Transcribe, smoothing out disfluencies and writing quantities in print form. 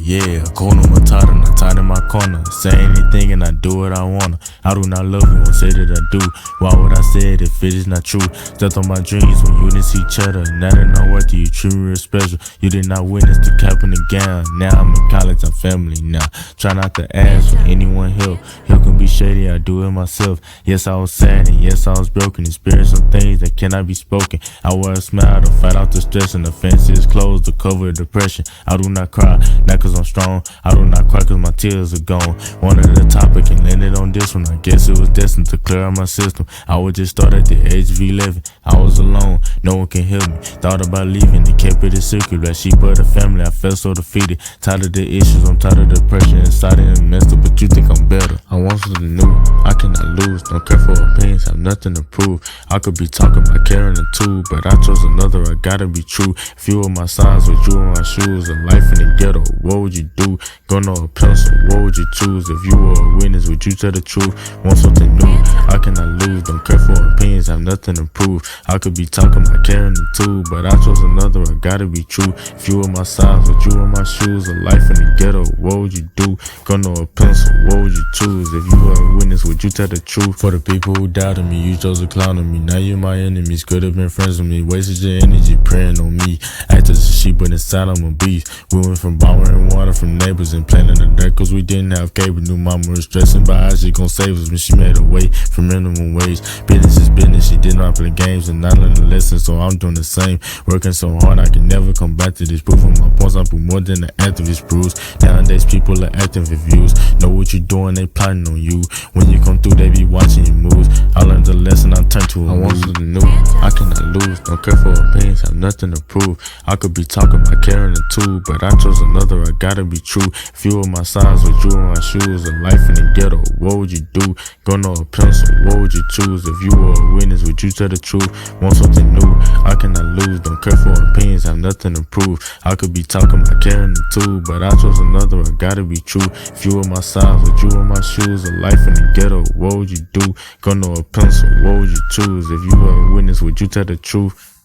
yeah. Corner Matata, not tied in my corner. Say anything and I do what I wanna. I do not love you, won't say that I do. Why would I say it if it is not true? Stepped on my dreams when you didn't see each other. Now that I'm worthy, you treat me real special. You did not witness the cap and the gown. Now I'm in college, I'm family now. Try not to ask for anyone help. Help can be shady, I do it myself. Yes, I was sad and yes, I was broken. Experienced some things that cannot be spoken. I wear a smile to fight out the stress, and the fence is closed to cover depression. I do not cry, not cause I'm strong. I do not cry cause my tears are gone. Wanted the topic and landed on this one. I guess it was destined to clear out my system. I would just start at the age of 11. I was alone, no one can help me. Thought about leaving, they kept it a secret. Like sheep of the family, I felt so defeated. Tired of the issues, I'm tired of the depression inside and messed up, but you think I'm better. I want something new, I cannot lose. Don't care for opinions, have nothing to prove. I could be talking about carrying a tool, but I chose another, I gotta be true. If you were my size, would you in my shoes? A life in the ghetto, what would you do? Gonna a pencil, what would you choose? If you were a witness, would you tell the truth? Want something new, I cannot lose. Don't care for opinions, have nothing to prove. I could be talking about carrying a tool, but I chose another, I gotta be true. If you were my size, would you in my shoes? A life in the ghetto, what would you do? Gonna a pencil, what would you choose? If you were a witness, would you tell the truth? For the people who doubted me, you chose to clown on me. Now you're my enemies, could have been friends with me. Wasted your energy praying on me. Acted as a sheep, but inside I'm a beast. We went from borrowing water from neighbors and playing in the dirt cause we didn't have cable. Knew mama was stressing by how she gon' save us when she made a way for minimum wage. Business is business, she did not play games and not learn the lesson, so I'm doing the same. Working so hard I can never come back to this. Proving my points, I put more than the activist proves. Nowadays people are acting for views. Know what you doing, they plotting on you. When you come through, they be watching your moves. I learned the lesson, I turned to a I want something new, I cannot lose. Don't care for opinions, have nothing to prove. I could be talking about carrying a tool, but I chose another, I gotta be true. If you were my size, would you in my shoes? A life in the ghetto, what would you do? Gonna a pencil, what would you choose? If you were a witness, would you tell the truth? Want something new, I cannot lose. Don't care for opinions, have nothing to prove. I could be talking about carrying a tool, but I chose another, I gotta be true. If you were my size, would you in my shoes? A life in the ghetto, what would you do? Gonna a pencil, what would you choose? If you were a witness, would you tell the truth?